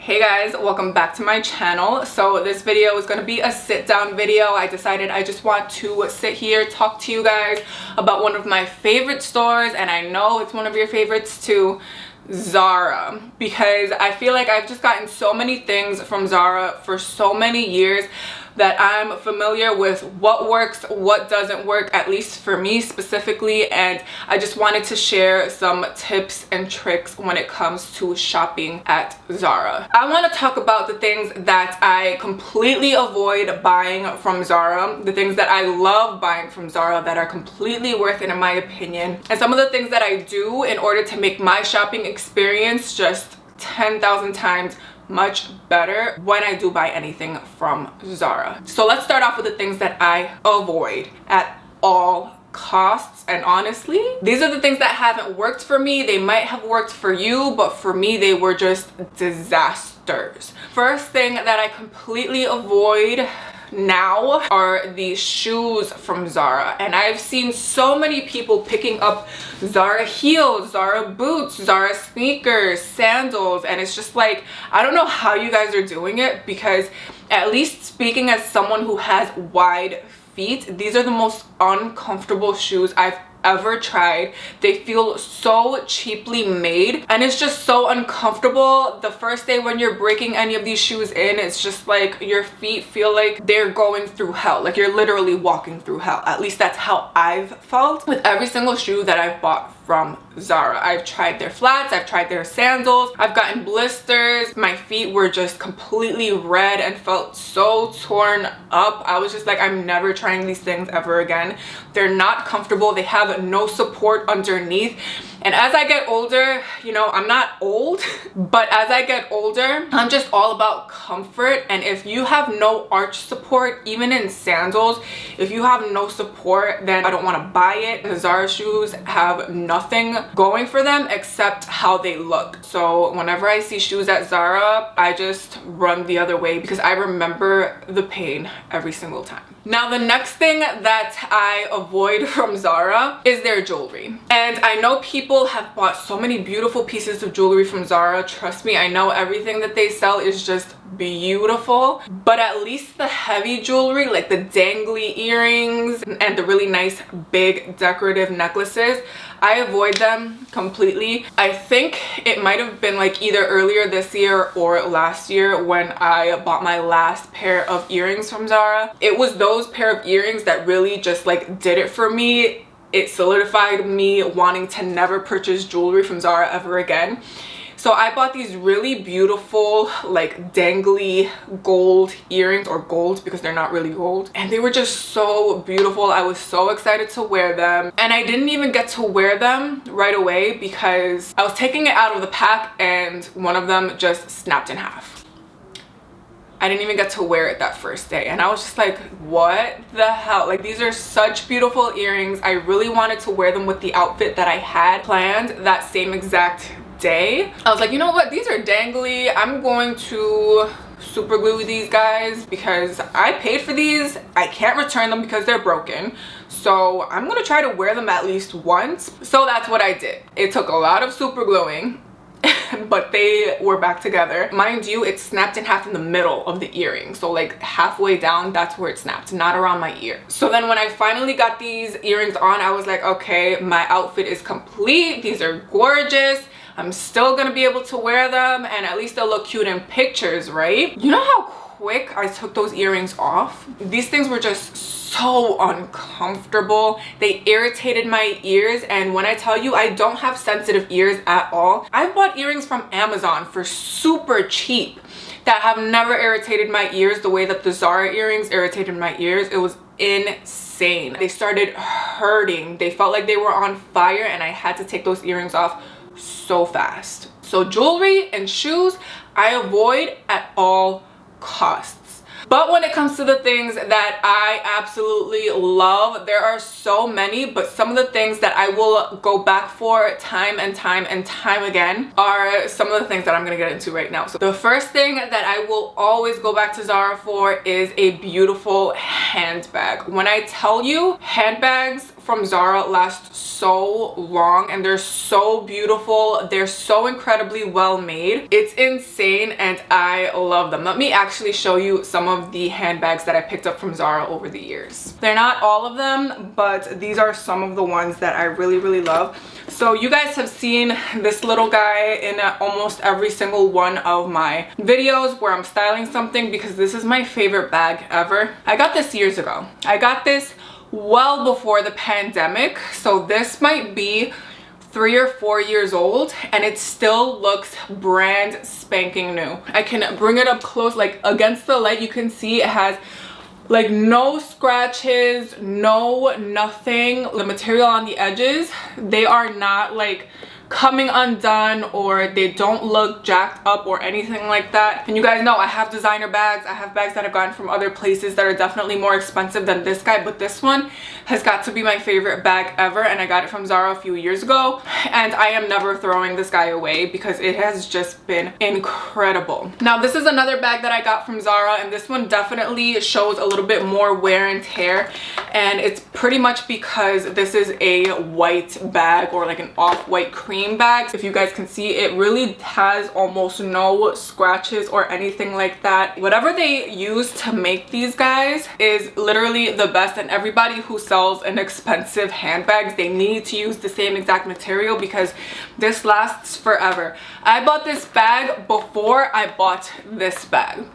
Hey guys, welcome back to my channel. So this video is going to be a sit down video. I decided I just want to sit here, talk to you guys about one of my favorite stores, and I know it's one of your favorites too, Zara, because I feel like I've just gotten so many things from Zara for so many years that I'm familiar with what works, what doesn't work, at least for me specifically, and I just wanted to share some tips and tricks when it comes to shopping at Zara. I want to talk about the things that I completely avoid buying from Zara, the things that I love buying from Zara that are completely worth it in my opinion, and some of the things that I do in order to make my shopping experience just 10,000 times much better when I do buy anything from Zara. So let's start off with the things that I avoid at all costs, and honestly these are the things that haven't worked for me. They might have worked for you, but for me they were just disasters. First thing that I completely avoid now are these shoes from Zara, and I've seen so many people picking up Zara heels, Zara boots, Zara sneakers, sandals, and it's just like, I don't know how you guys are doing it, because at least speaking as someone who has wide feet, these are the most uncomfortable shoes I've ever tried. They feel so cheaply made and it's just so uncomfortable. The first day when you're breaking any of these shoes in, it's just like your feet feel like they're going through hell, like you're literally walking through hell. At least that's how I've felt with every single shoe that I've bought from Zara. I've tried their flats, I've tried their sandals, I've gotten blisters. My feet were just completely red and felt so torn up. I was just like, I'm never trying these things ever again. They're not comfortable. They have no support underneath. And as I get older, you know, I'm not old, but as I get older, I'm just all about comfort. And if you have no arch support, even in sandals, if you have no support, then I don't want to buy it. The Zara shoes have nothing going for them except how they look. So whenever I see shoes at Zara, I just run the other way because I remember the pain every single time. Now, the next thing that I avoid from Zara is their jewelry. And I know people have bought so many beautiful pieces of jewelry from Zara. Trust me, I know everything that they sell is just beautiful. But at least the heavy jewelry, like the dangly earrings and the really nice big decorative necklaces, I avoid them completely. I think it might have been like either earlier this year or last year when I bought my last pair of earrings from Zara. It was those pair of earrings that really just like did it for me. It solidified me wanting to never purchase jewelry from Zara ever again. So I bought these really beautiful like dangly gold earrings, or gold because they're not really gold, and they were just so beautiful. I was so excited to wear them, and I didn't even get to wear them right away because I was taking it out of the pack and one of them just snapped in half. I didn't even get to wear it that first day, and I was just like, what the hell? Like, these are such beautiful earrings. I really wanted to wear them with the outfit that I had planned that same exact day. I was like, you know what, these are dangly. I'm going to super glue these guys because I paid for these. I can't return them because they're broken, so I'm gonna try to wear them at least once. So that's what I did. It took a lot of super gluing but they were back together. Mind you, it snapped in half in the middle of the earring, so like halfway down, that's where it snapped, not around my ear. So then when I finally got these earrings on, I was like, okay, my outfit is complete. These are gorgeous. I'm still gonna be able to wear them, and at least they'll look cute in pictures, right? You know how quick I took those earrings off? These things were just so uncomfortable. They irritated my ears, and when I tell you I don't have sensitive ears at all, I've bought earrings from Amazon for super cheap that have never irritated my ears the way that the Zara earrings irritated my ears. It was insane. They started hurting. They felt like they were on fire, and I had to take those earrings off so fast. So jewelry and shoes I avoid at all costs. But when it comes to the things that I absolutely love, there are so many, but some of the things that I will go back for time and time and time again are some of the things that I'm gonna get into right now. So the first thing that I will always go back to Zara for is a beautiful handbag. When I tell you, handbags from Zara last so long and they're so beautiful. They're so incredibly well made. It's insane and I love them. Let me actually show you some of the handbags that I picked up from Zara over the years. They're not all of them, but these are some of the ones that I really love. So you guys have seen this little guy in almost every single one of my videos where I'm styling something because this is my favorite bag ever. I got this years ago. I got this well before the pandemic, so this might be 3 or 4 years old and it still looks brand spanking new. I can bring it up close, like against the light. You can see it has like no scratches, no nothing. The material on the edges, they are not like coming undone or they don't look jacked up or anything like that. And you guys know I have designer bags. I have bags that I've gotten from other places that are definitely more expensive than this guy, but this one has got to be my favorite bag ever, and I got it from Zara a few years ago and I am never throwing this guy away because it has just been incredible. Now this is another bag that I got from Zara, and this one definitely shows a little bit more wear and tear, and it's pretty much because this is a white bag or like an off-white cream bags. If you guys can see, it really has almost no scratches or anything like that. Whatever they use to make these guys is literally the best, and everybody who sells an expensive handbags, they need to use the same exact material because this lasts forever. I bought this bag before I bought this bag.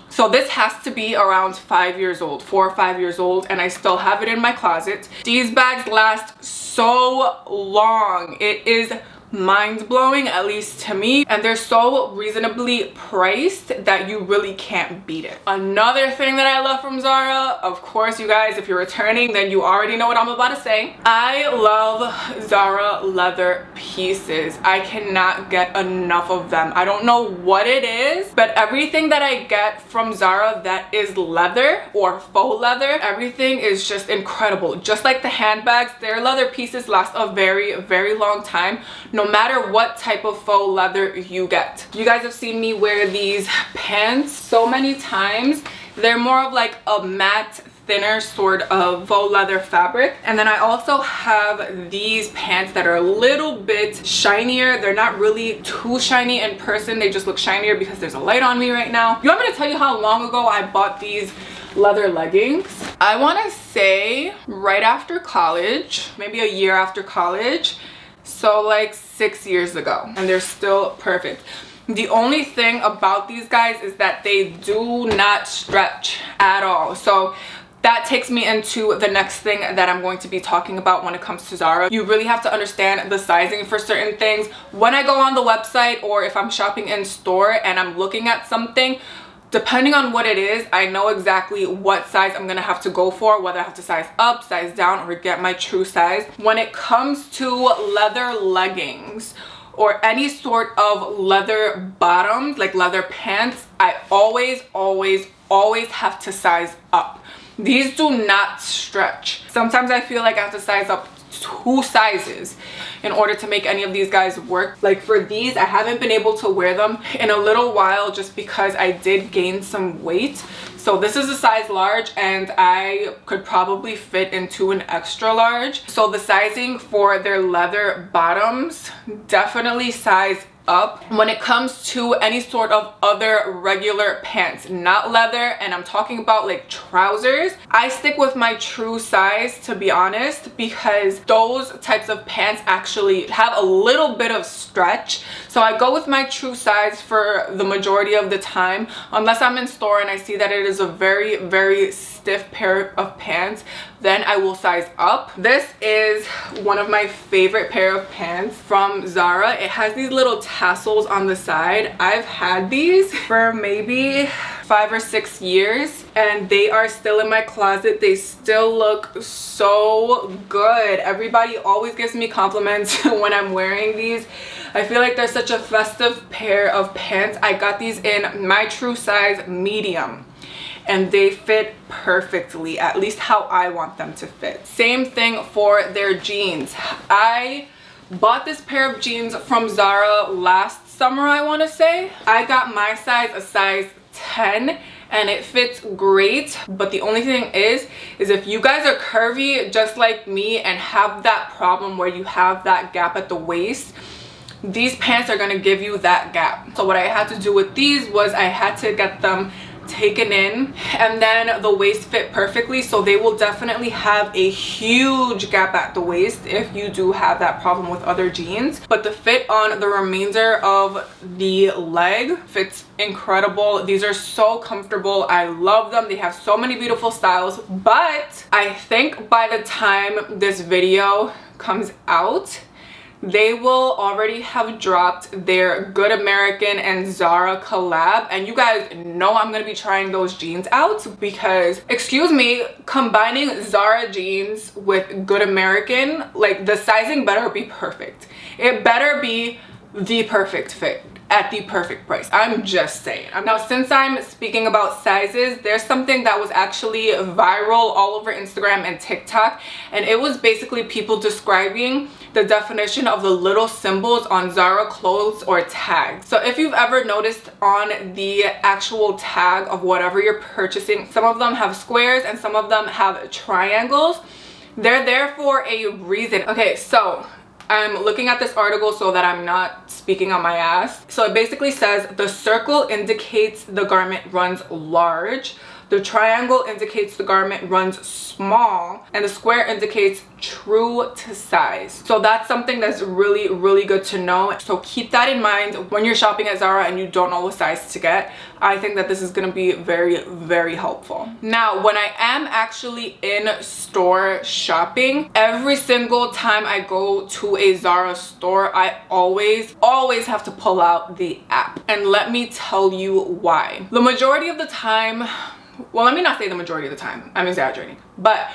So this has to be around 5 years old, 4 or 5 years old, and I still have it in my closet. These bags last so long. It is mind-blowing, at least to me, and they're so reasonably priced that you really can't beat it. Another thing that I love from Zara, of course, you guys, if you're returning, then you already know what I'm about to say. I love Zara leather pieces. I cannot get enough of them. I don't know what it is, but everything that I get from Zara that is leather or faux leather, everything is just incredible. Just like the handbags, their leather pieces last a very long time, no matter what type of faux leather you get. You guys have seen me wear these pants so many times. They're more of like a matte, thinner sort of faux leather fabric. And then I also have these pants that are a little bit shinier. They're not really too shiny in person. They just look shinier because there's a light on me right now. You want me to tell you how long ago I bought these leather leggings? I want to say right after college, maybe a year after college. So like 6 years ago, and they're still perfect. The only thing about these guys is that they do not stretch at all. So that takes me into the next thing that I'm going to be talking about when it comes to Zara. You really have to understand the sizing for certain things. When I go on the website or if I'm shopping in store and I'm looking at something, depending on what it is, I know exactly what size I'm gonna have to go for, whether I have to size up, size down, or get my true size. When it comes to leather leggings or any sort of leather bottoms, like leather pants, I always have to size up. These do not stretch. Sometimes I feel like I have to size up 2 sizes in order to make any of these guys work. Like for these, I haven't been able to wear them in a little while just because I did gain some weight. So this is a size large and I could probably fit into an extra large. So the sizing for their leather bottoms, definitely size up. When it comes to any sort of other regular pants, not leather, and I'm talking about like trousers, I stick with my true size, to be honest, because those types of pants actually have a little bit of stretch. So I go with my true size for the majority of the time, unless I'm in store and I see that it is a very stiff pair of pants, then I will size up. This is one of my favorite pair of pants from Zara. It has these little tassels on the side. I've had these for maybe 5 or 6 years and they are still in my closet. They still look so good. Everybody always gives me compliments when I'm wearing these. I feel like they're such a festive pair of pants. I got these in my true size medium and they fit perfectly, at least how I want them to fit. Same thing for their jeans. I bought this pair of jeans from Zara last summer, I want to say. I got my size a size 10 and it fits great. But the only thing is if you guys are curvy just like me and have that problem where you have that gap at the waist, these pants are going to give you that gap. So what I had to do with these was I had to get them taken in, and then the waist fit perfectly, so they will definitely have a huge gap at the waist if you do have that problem with other jeans. But the fit on the remainder of the leg fits incredible. These are so comfortable. I love them. They have so many beautiful styles, but I think by the time this video comes out, they will already have dropped their Good American and Zara collab, and you guys know I'm gonna be trying those jeans out because, excuse me, combining Zara jeans with Good American, like, the sizing better be perfect. It better be the perfect fit at the perfect price. I'm just saying. Now, since I'm speaking about sizes, there's something that was actually viral all over Instagram and TikTok, and it was basically people describing the definition of the little symbols on Zara clothes or tags. So if you've ever noticed on the actual tag of whatever you're purchasing, some of them have squares and some of them have triangles. They're there for a reason. Okay, so I'm looking at this article so that I'm not speaking on my ass. So it basically says the circle indicates the garment runs large, the triangle indicates the garment runs small, and the square indicates true to size. So that's something that's really, really good to know. So keep that in mind when you're shopping at Zara and you don't know what size to get. I think that this is going to be very, very helpful. Now, when I am actually in store shopping, every single time I go to a Zara store, I always have to pull out the app. And let me tell you why. The majority of the time, well, let me not say the majority of the time, I'm exaggerating, but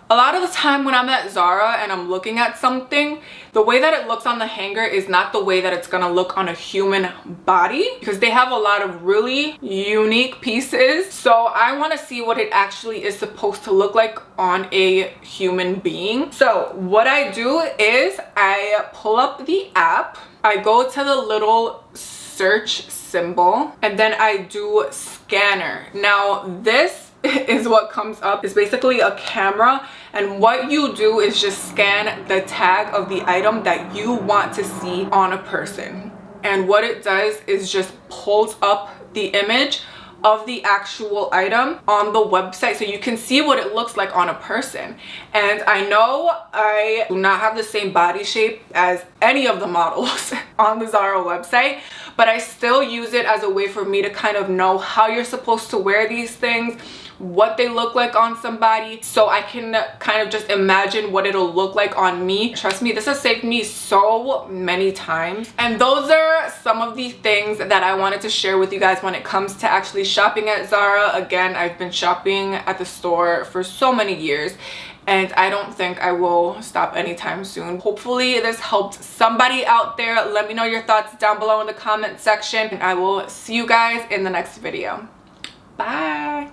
a lot of the time when I'm at Zara and I'm looking at something, the way that it looks on the hanger is not the way that it's gonna look on a human body, because they have a lot of really unique pieces. So I want to see what it actually is supposed to look like on a human being. So what I do is I pull up the app, I go to the little search symbol, and then I do scanner. Now this is what comes up. It's basically a camera, and what you do is just scan the tag of the item that you want to see on a person, and what it does is just pulls up the image of the actual item on the website so you can see what it looks like on a person. And I know I do not have the same body shape as any of the models on the Zara website, but I still use it as a way for me to kind of know how you're supposed to wear these things, what they look like on somebody, so I can kind of just imagine what it'll look like on me. Trust me, this has saved me so many times. And those are some of the things that I wanted to share with you guys when it comes to actually shopping at Zara. Again, I've been shopping at the store for so many years, and I don't think I will stop anytime soon. Hopefully this helped somebody out there. Let me know your thoughts down below in the comment section, and I will see you guys in the next video. Bye.